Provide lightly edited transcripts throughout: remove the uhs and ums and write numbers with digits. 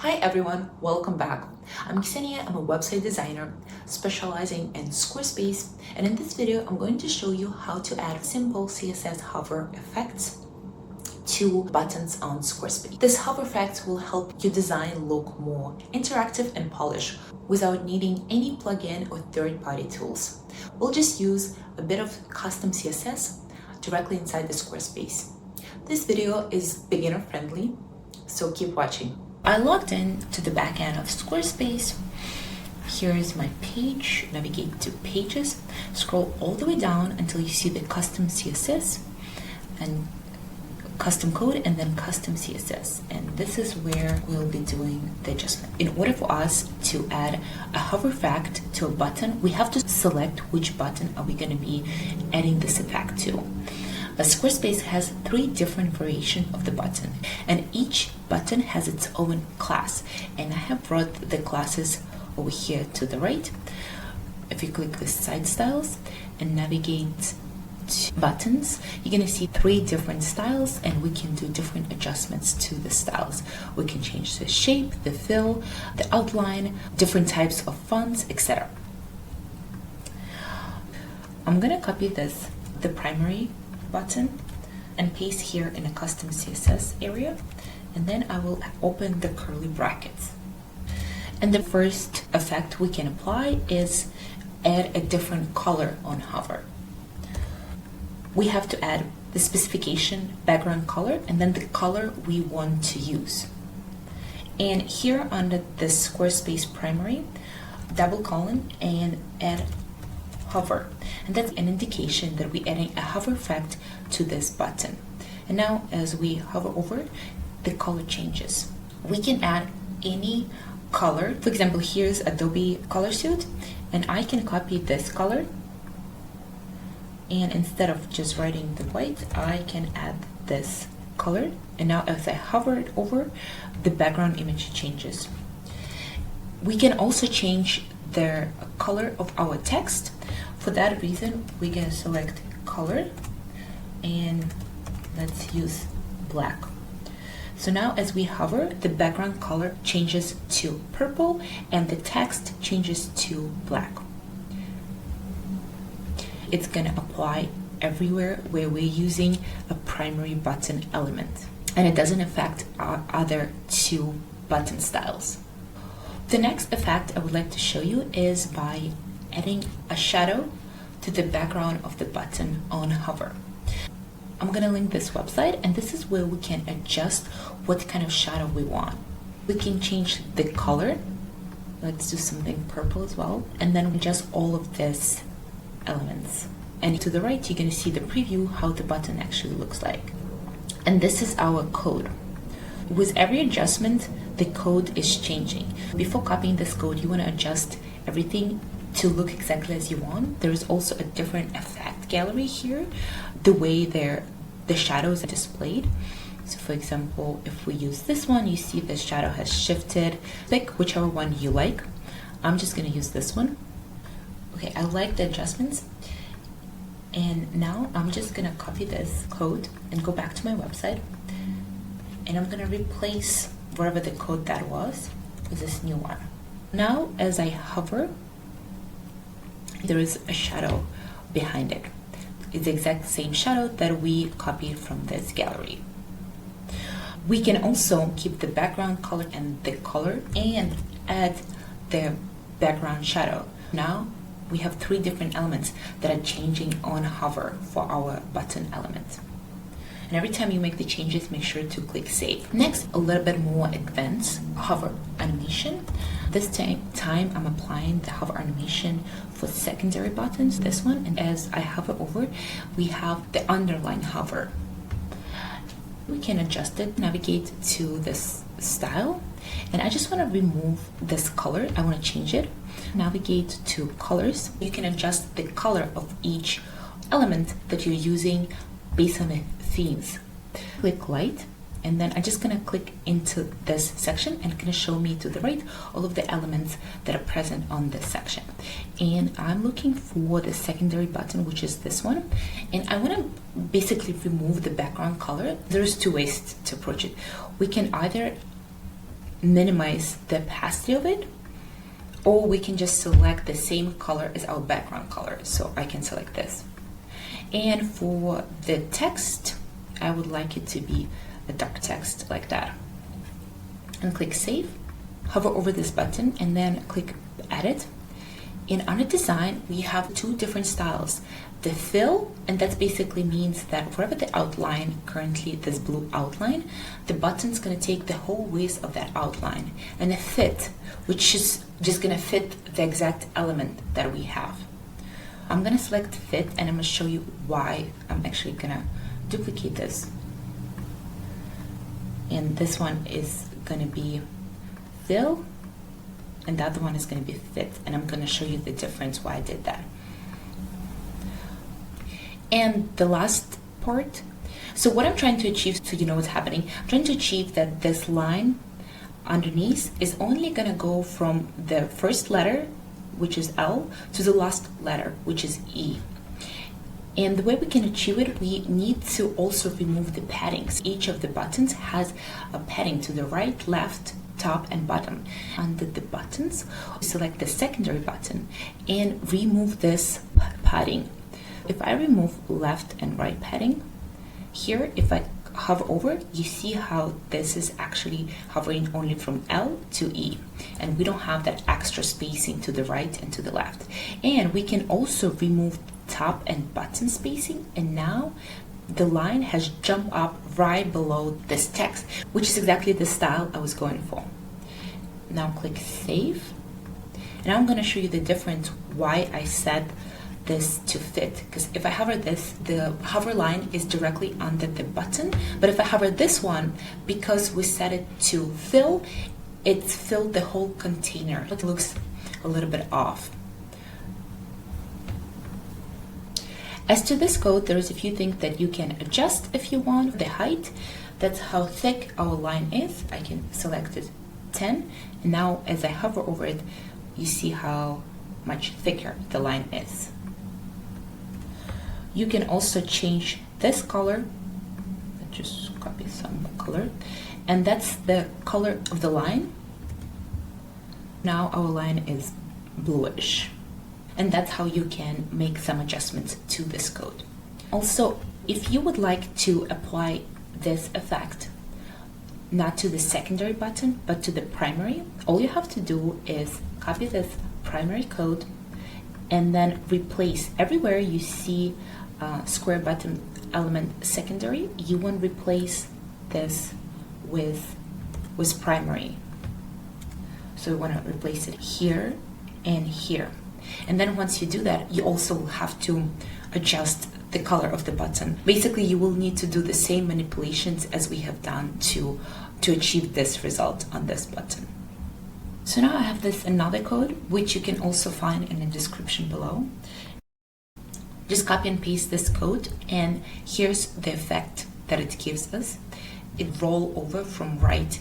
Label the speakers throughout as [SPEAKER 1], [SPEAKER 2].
[SPEAKER 1] Hi everyone, welcome back. I'm Ksenia, I'm a website designer specializing in Squarespace, and in this video I'm going to show you how to add simple CSS hover effects to buttons on Squarespace. This hover effect will help your design look more interactive and polished without needing any plugin or third-party tools. We'll just use a bit of custom CSS directly inside the Squarespace. This video is beginner friendly, so keep watching. I logged in to the back end of Squarespace. Here is my page. Navigate to Pages. Scroll all the way down until you see the Custom CSS and Custom Code and then Custom CSS. And this is where we'll be doing the adjustment. In order for us to add a hover effect to a button, we have to select which button are we going to be adding this effect to. But Squarespace has 3 different variations of the button, and each button has its own class. And I have brought the classes over here to the right. If you click the side styles and navigate to buttons, you're going to see 3 different styles, and we can do different adjustments to the styles. We can change the shape, the fill, the outline, different types of fonts, etc. I'm going to copy the primary button and paste here in a custom CSS area, and then I will open the curly brackets. And the first effect we can apply is add a different color on hover. We have to add the specification background color and then the color we want to use. And here under the Squarespace primary, double colon and add hover, and that's an indication that we're adding a hover effect to this button. And now as we hover over it, the color changes. We can add any color. For example, here's Adobe Color Suite, and I can copy this color, and instead of just writing the white, I can add this color, and now as I hover it over, the background image changes. We can also change the color of our text. For that reason, we can select color and let's use black. So now as we hover, the background color changes to purple and the text changes to black. It's going to apply everywhere where we're using a primary button element, and it doesn't affect our other 2 button styles. The next effect I would like to show you is by adding a shadow to the background of the button on hover. I'm going to link this website, and this is where we can adjust what kind of shadow we want. We can change the color. Let's do something purple as well, and then adjust all of these elements. And to the right, you're going to see the preview how the button actually looks like. And this is our code. With every adjustment, the code is changing. Before copying this code, you want to adjust everything to look exactly as you want. There is also a different effect gallery here, the way the shadows are displayed. So for example, if we use this one, you see the shadow has shifted. Pick whichever one you like. I'm just going to use this one. Okay, I like the adjustments. And now I'm just going to copy this code and go back to my website. And I'm going to replace wherever the code that was with this new one. Now as I hover, there is a shadow behind it. It's the exact same shadow that we copied from this gallery. We can also keep the background color and the color and add the background shadow. Now we have 3 different elements that are changing on hover for our button element. And every time you make the changes, make sure to click Save. Next, a little bit more advanced hover animation. This time I'm applying the hover animation for secondary buttons, this one, and as I hover over, we have the underline hover. We can adjust it, navigate to this style, and I just want to remove this color. I want to change it. Navigate to colors. You can adjust the color of each element that you're using based on the themes. Click light, and then I'm just going to click into this section, and it's going to show me to the right all of the elements that are present on this section. And I'm looking for the secondary button, which is this one, and I want to basically remove the background color. There's 2 ways to approach it. We can either minimize the opacity of it, or we can just select the same color as our background color. So I can select this. And for the text, I would like it to be a dark text like that. And click Save, hover over this button, and then click Edit. And under Design, we have two different styles. The fill, and that basically means that wherever the outline, currently this blue outline, the button's gonna take the whole width of that outline. And the fit, which is just gonna fit the exact element that we have. I'm gonna select fit, and I'm gonna show you why I'm actually gonna duplicate this. And this one is gonna be fill, and the other one is gonna be fit. And I'm gonna show you the difference why I did that. And the last part, so what I'm trying to achieve, so you know what's happening, I'm trying to achieve that this line underneath is only gonna go from the first letter, which is L, to the last letter, which is E. And the way we can achieve it, we need to also remove the paddings. Each of the buttons has a padding to the right, left, top, and bottom. Under the buttons, select the secondary button and remove this padding. If I remove left and right padding, here, if I hover over, you see how this is actually hovering only from L to E, and we don't have that extra spacing to the right and to the left. And we can also remove top and button spacing, and now the line has jumped up right below this text, which is exactly the style I was going for. Now click Save, and I'm going to show you the difference why I set this to fit, because if I hover this, the hover line is directly under the button, but if I hover this one, because we set it to fill, it's filled the whole container. It looks a little bit off. As to this code, there's a few things that you can adjust if you want. The height, that's how thick our line is. I can select it 10, and now as I hover over it, you see how much thicker the line is. You can also change this color. Let's just copy some color, and that's the color of the line. Now our line is bluish, and that's how you can make some adjustments to this code. Also, if you would like to apply this effect not to the secondary button but to the primary, all you have to do is copy this primary code and then replace everywhere you see square button element secondary. You want to replace this with primary. So you want to replace it here and here. And then once you do that, you also have to adjust the color of the button. Basically, you will need to do the same manipulations as we have done to achieve this result on this button. So now I have this another code, which you can also find in the description below. Just copy and paste this code, and here's the effect that it gives us. It rolls over from right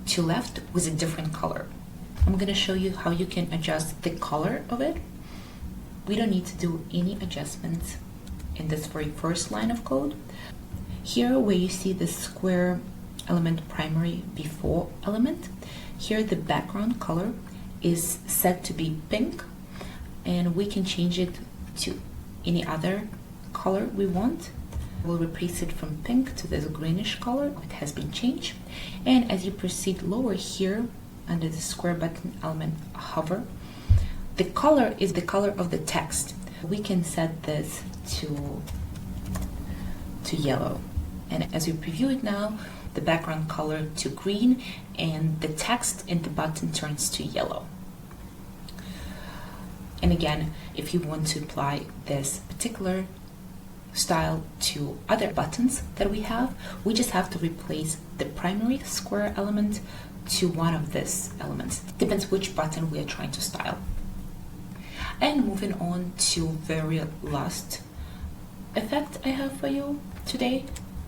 [SPEAKER 1] to left with a different color. I'm going to show you how you can adjust the color of it. We don't need to do any adjustments in this very first line of code. Here where you see the square element primary before element, here the background color is set to be pink, and we can change it to any other color we want. We'll replace it from pink to this greenish color. It has been changed. And as you proceed lower here under the square button element hover, the color is the color of the text. We can set this to yellow, and as we preview it now, the background color to green, and the text in the button turns to yellow. And again, if you want to apply this particular style to other buttons that we have, we just have to replace the primary square element to one of these elements. Depends which button we are trying to style. And moving on to very last effect I have for you today.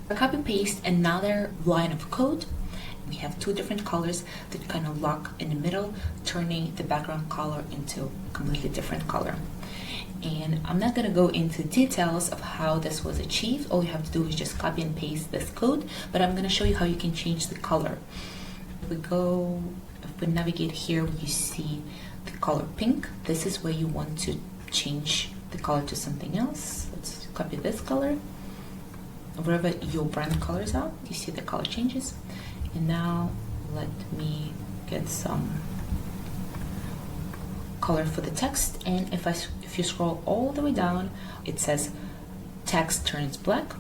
[SPEAKER 1] Copy paste another line of code. We have two different colors that kind of lock in the middle, turning the background color into a completely different color. And I'm not going to go into details of how this was achieved. All you have to do is just copy and paste this code, but I'm going to show you how you can change the color. if we navigate here, you see the color pink. This is where you want to change the color to something else. Let's copy this color. Wherever your brand colors are, you see the color changes. And now let me get some color for the text. And if you scroll all the way down, it says text turns black.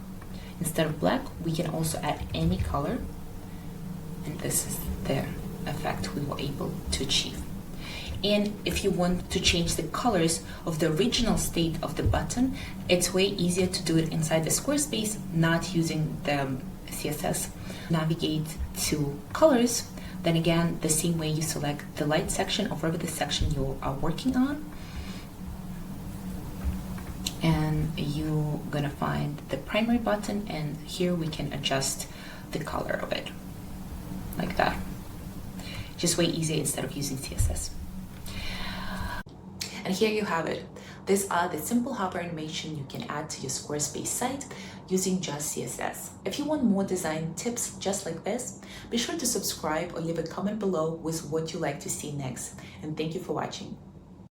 [SPEAKER 1] Instead of black, we can also add any color. And this is the effect we were able to achieve. And if you want to change the colors of the original state of the button, it's way easier to do it inside the Squarespace, not using the CSS. Navigate to colors, then again, the same way you select the light section or whatever the section you are working on. And you're gonna find the primary button, and here we can adjust the color of it, like that. Just way easier instead of using CSS. And here you have it. These are the simple hover animation you can add to your Squarespace site using just CSS. If you want more design tips just like this, be sure to subscribe or leave a comment below with what you'd like to see next. And thank you for watching.